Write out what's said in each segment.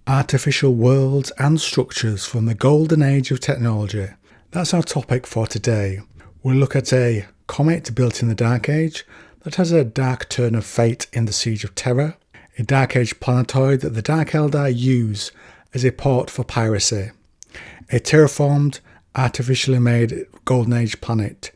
Artificial worlds and structures from the golden age of technology. That's our topic for today. We'll look at a comet built in the Dark Age that has a dark turn of fate in the Siege of Terra, a Dark Age planetoid that the Dark Eldar use as a port for piracy, a terraformed, artificially made golden age planet,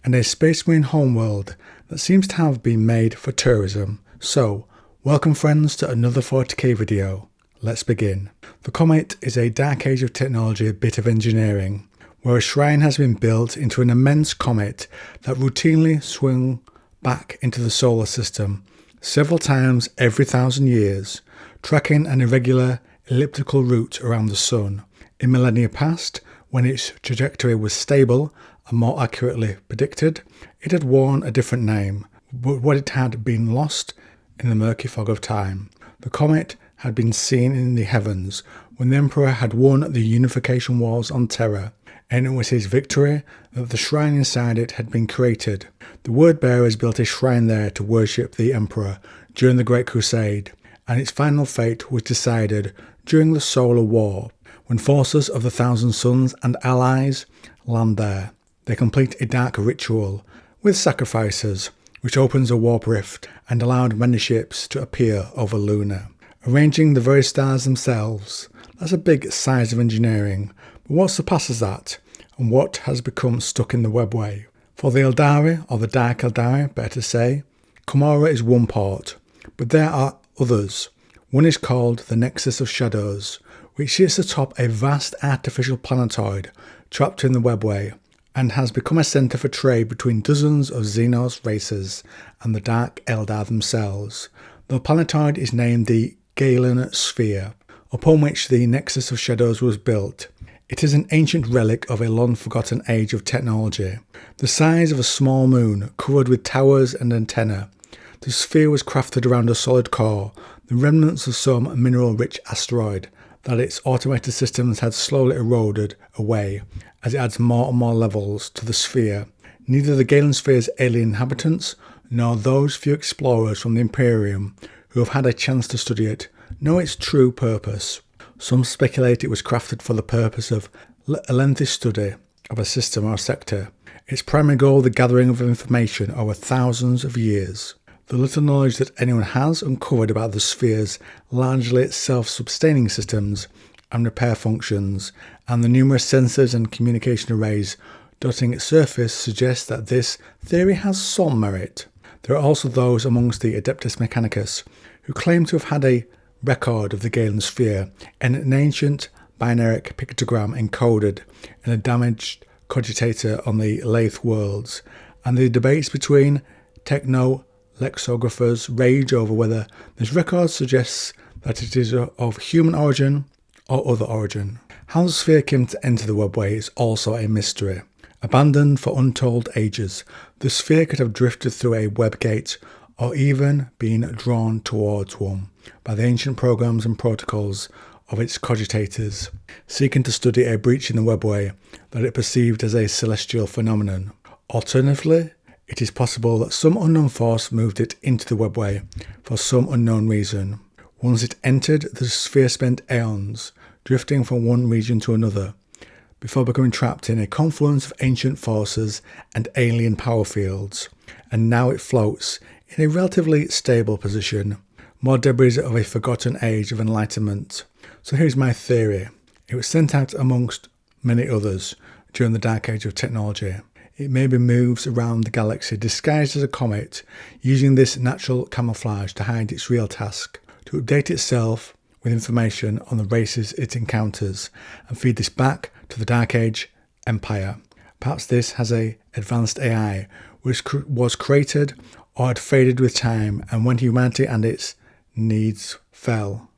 and a space marine homeworld that seems to have been made for tourism. So, welcome friends to another 40k video. Let's begin. The comet is a Dark Age of technology bit of engineering, where a shrine has been built into an immense comet that routinely swings back into the solar system several times every 1,000 years, tracking an irregular elliptical route around the sun. In millennia past, when its trajectory was stable and more accurately predicted, it had worn a different name, but what it had been lost in the murky fog of time. The comet had been seen in the heavens when the Emperor had won the unification wars on Terra, and it was his victory that the shrine inside it had been created. The word bearers built a shrine there to worship the Emperor during the Great Crusade, and its final fate was decided during the Solar War, when forces of the Thousand Suns and allies land there. They complete a dark ritual with sacrifices, which opens a warp rift and allowed many ships to appear over Luna, arranging the very stars themselves. That's a big size of engineering, but what surpasses that, and what has become stuck in the webway? For the Eldari, or the Dark Eldari, better to say, Komora is one port, but there are others. One is called the Nexus of Shadows, which sits atop a vast artificial planetoid trapped in the webway, and has become a centre for trade between dozens of Xenos races and the Dark Eldar themselves. The planetoid is named the Galen sphere, upon which the Nexus of Shadows was built. It is an ancient relic of a long-forgotten age of technology, the size of a small moon covered with towers and antennae. The sphere was crafted around a solid core, the remnants of some mineral-rich asteroid that its automated systems had slowly eroded away as it adds more and more levels to the sphere. Neither the Galen sphere's alien inhabitants nor those few explorers from the Imperium who have had a chance to study it know its true purpose. Some speculate it was crafted for the purpose of a lengthy study of a system or sector, its primary goal the gathering of information over thousands of years. The little knowledge that anyone has uncovered about the sphere's largely self-sustaining systems and repair functions, and the numerous sensors and communication arrays dotting its surface suggests that this theory has some merit. There are also those amongst the Adeptus Mechanicus who claim to have had a record of the Galen sphere in an ancient binaric pictogram encoded in a damaged cogitator on the Lathe worlds, and the debates between techno-lexicographers rage over whether this record suggests that it is of human origin or other origin. How the sphere came to enter the webway is also a mystery. Abandoned for untold ages, the sphere could have drifted through a web gate or even been drawn towards one by the ancient programs and protocols of its cogitators, seeking to study a breach in the webway that it perceived as a celestial phenomenon. Alternatively, it is possible that some unknown force moved it into the webway for some unknown reason. Once it entered, the sphere spent aeons drifting from one region to another, before becoming trapped in a confluence of ancient forces and alien power fields, and now it floats in a relatively stable position, more debris of a forgotten age of enlightenment. So here's my theory. It was sent out amongst many others during the Dark Age of technology. It maybe moves around the galaxy disguised as a comet, using this natural camouflage to hide its real task, to update itself with information on the races it encounters, and feed this back to the Dark Age Empire. Perhaps this has a advanced AI which was created or had faded with time, and when humanity and its needs fell,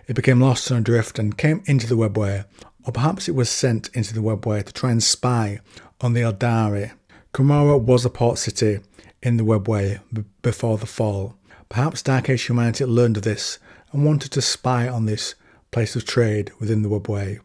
it became lost and adrift and came into the webway, or perhaps it was sent into the webway to try and spy on the Eldari. Komora was a port city in the webway before the fall. Perhaps Dark Age humanity learned of this and wanted to spy on this place of trade within the webway.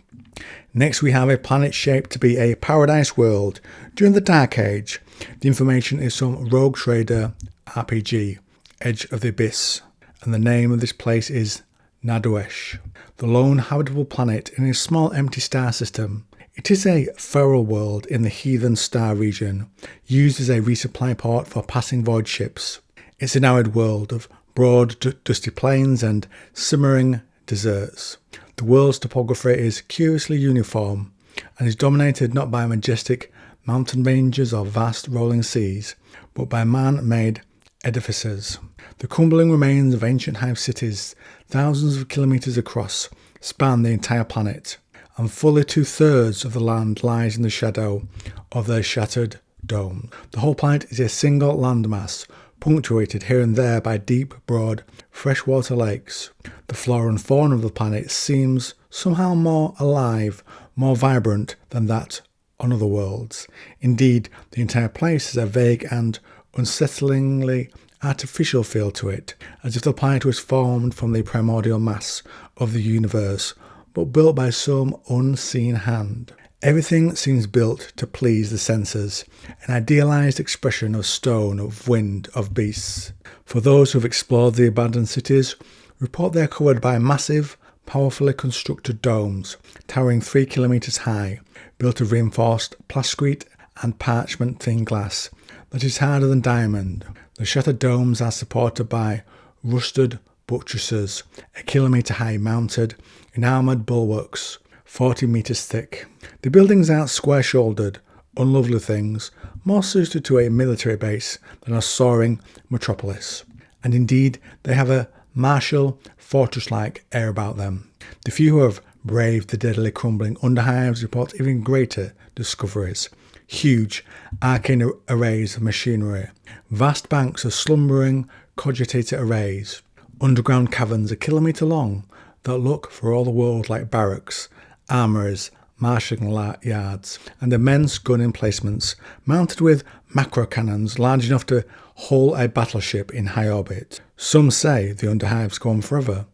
Next we have a planet shaped to be a paradise world during the Dark Age. The information is some rogue trader RPG, Edge of the Abyss, and the name of this place is Nadawesh, the lone habitable planet in a small empty star system. It is a feral world in the Heathen Star region, used as a resupply port for passing void ships. It's an arid world of broad, dusty plains and simmering deserts. The world's topography is curiously uniform and is dominated not by majestic mountain ranges or vast rolling seas, but by man-made edifices. The crumbling remains of ancient hive cities, thousands of kilometres across, span the entire planet, and fully 2/3 of the land lies in the shadow of their shattered dome. The whole planet is a single landmass, punctuated here and there by deep, broad, freshwater lakes. The flora and fauna of the planet seems somehow more alive, more vibrant than that on other worlds. Indeed, the entire place has a vague and unsettlingly artificial feel to it, as if the planet was formed from the primordial mass of the universe, but built by some unseen hand. Everything seems built to please the senses, an idealized expression of stone, of wind, of beasts. For those who have explored the abandoned cities, report they are covered by massive, powerfully constructed domes, towering 3 kilometres high, built of reinforced plascrete and parchment-thin glass that is harder than diamond. The shattered domes are supported by rusted buttresses, a kilometre high, mounted in armoured bulwarks, 40 metres thick. The buildings aren't square-shouldered, unlovely things, more suited to a military base than a soaring metropolis. And indeed, they have a martial, fortress-like air about them. The few who have braved the deadly crumbling underhives report even greater discoveries. Huge, arcane arrays of machinery, vast banks of slumbering cogitator arrays, underground caverns a kilometre long that look for all the world like barracks, armouries, marshalling yards, and immense gun emplacements mounted with macro cannons large enough to hull a battleship in high orbit. Some say the underhives go on forever,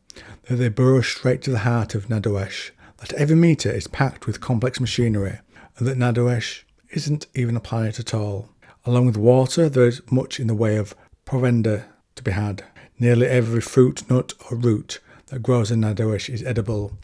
that they burrow straight to the heart of Nadawesh, that every metre is packed with complex machinery, and that Nadawesh isn't even a planet at all. Along with water, there is much in the way of provender to be had. Nearly every fruit, nut or root that grows in Nadawesh is edible,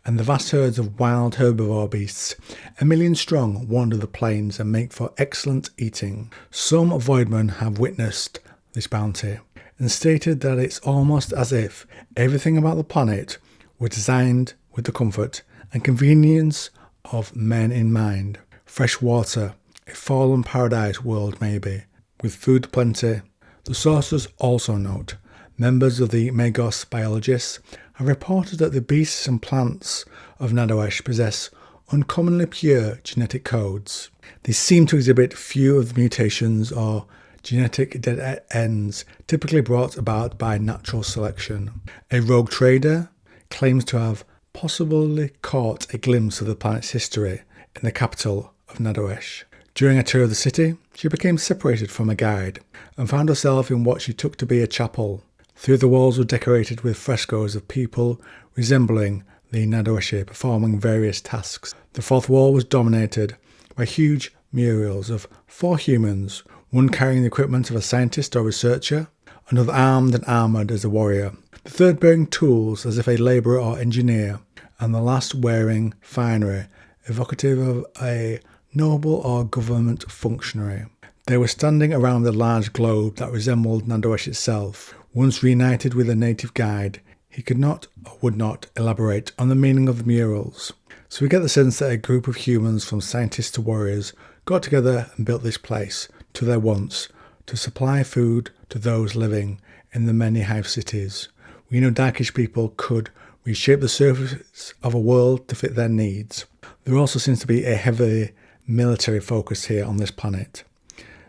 and the vast herds of wild herbivore beasts, 1 million strong, wander the plains and make for excellent eating. Some voidmen have witnessed this bounty and stated that it's almost as if everything about the planet was designed with the comfort and convenience of men in mind. Fresh water, a fallen paradise world maybe, with food plenty. The sources also note, members of the Magos biologists have reported that the beasts and plants of Nadawesh possess uncommonly pure genetic codes. They seem to exhibit few of the mutations or genetic dead ends typically brought about by natural selection. A rogue trader claims to have possibly caught a glimpse of the planet's history in the capital of Nadawesh. During a tour of the city, she became separated from a guide and found herself in what she took to be a chapel. Through the walls were decorated with frescoes of people resembling the Nadaweshi performing various tasks. The fourth wall was dominated by huge murals of 4 humans, one carrying the equipment of a scientist or researcher, another armed and armoured as a warrior, the third bearing tools as if a labourer or engineer, and the last wearing finery evocative of a noble or government functionary. They were standing around a large globe that resembled Nadawesh itself. Once reunited with a native guide, he could not or would not elaborate on the meaning of the murals. So we get the sense that a group of humans, from scientists to warriors, got together and built this place to their wants, to supply food to those living in the many hive cities. We know Darkish people could reshape the surface of a world to fit their needs. There also seems to be a heavily military focus here on this planet.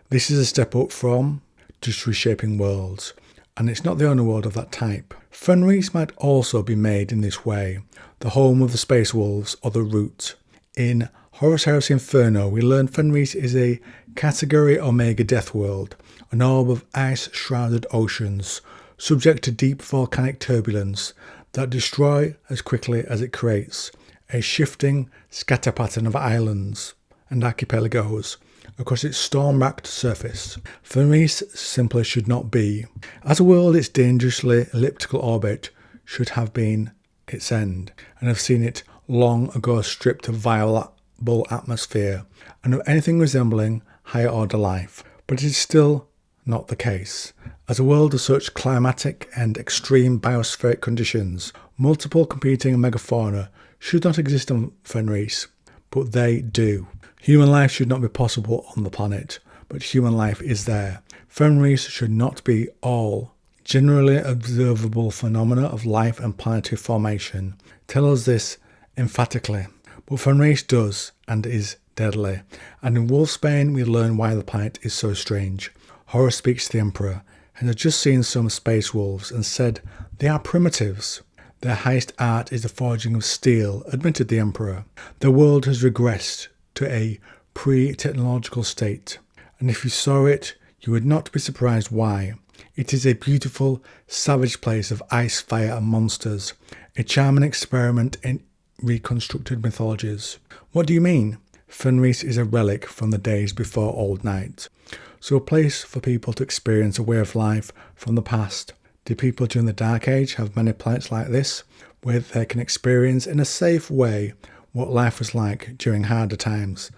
This is a step up from just reshaping worlds, and it's not the only world of that type. Fenris might also be made in this way, the home of the space wolves or the root. In Horus Heresy Inferno, we learn Fenris is a category Omega death world, an orb of ice-shrouded oceans, subject to deep volcanic turbulence that destroy as quickly as it creates, a shifting scatter pattern of islands and archipelagos across its storm-racked surface. Fenris simply should not be. As a world, its dangerously elliptical orbit should have been its end, and have seen it long ago stripped of viable atmosphere and of anything resembling higher order life. But it is still not the case. As a world of such climatic and extreme biospheric conditions, multiple competing megafauna should not exist on Fenris, but they do. Human life should not be possible on the planet, but human life is there. Fenris should not be all generally observable phenomena of life and planetary formation. Tell us this emphatically. But Fenris does, and is deadly. And in Wolfsbane we learn why the planet is so strange. Horus speaks to the Emperor, and has just seen some space wolves and said they are primitives. Their highest art is the forging of steel, admitted the Emperor. The world has regressed to a pre-technological state, and if you saw it, you would not be surprised why. It is a beautiful, savage place of ice, fire and monsters, a charming experiment in reconstructed mythologies. What do you mean? Fenris is a relic from the days before Old Night, so a place for people to experience a way of life from the past. Did people during the Dark Age have many planets like this, where they can experience in a safe way what life was like during harder times?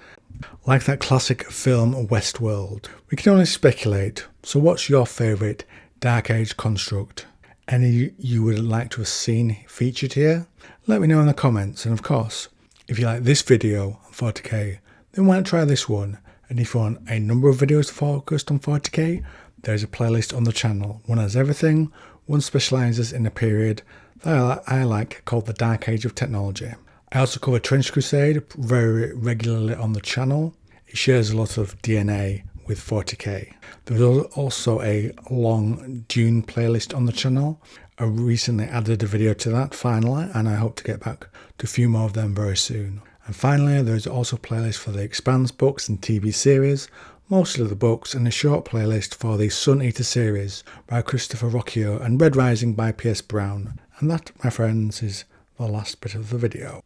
Like that classic film Westworld. We can only speculate, so what's your favourite Dark Age construct? Any you would like to have seen featured here? Let me know in the comments, and of course, if you like this video on 40k, then why not try this one? And if you want a number of videos focused on 40k, there is a playlist on the channel. One has everything, one specialises in a period that I like called the Dark Age of Technology. I also cover Trench Crusade very regularly on the channel. It shares a lot of DNA with 40k. There's also a long Dune playlist on the channel. I recently added a video to that finally, and I hope to get back to a few more of them very soon. And finally, there's also a playlist for the Expanse books and TV series, mostly the books, and a short playlist for the Sun Eater series by Christopher Rocchio and Red Rising by P.S. Brown. And that, my friends, is the last bit of the video.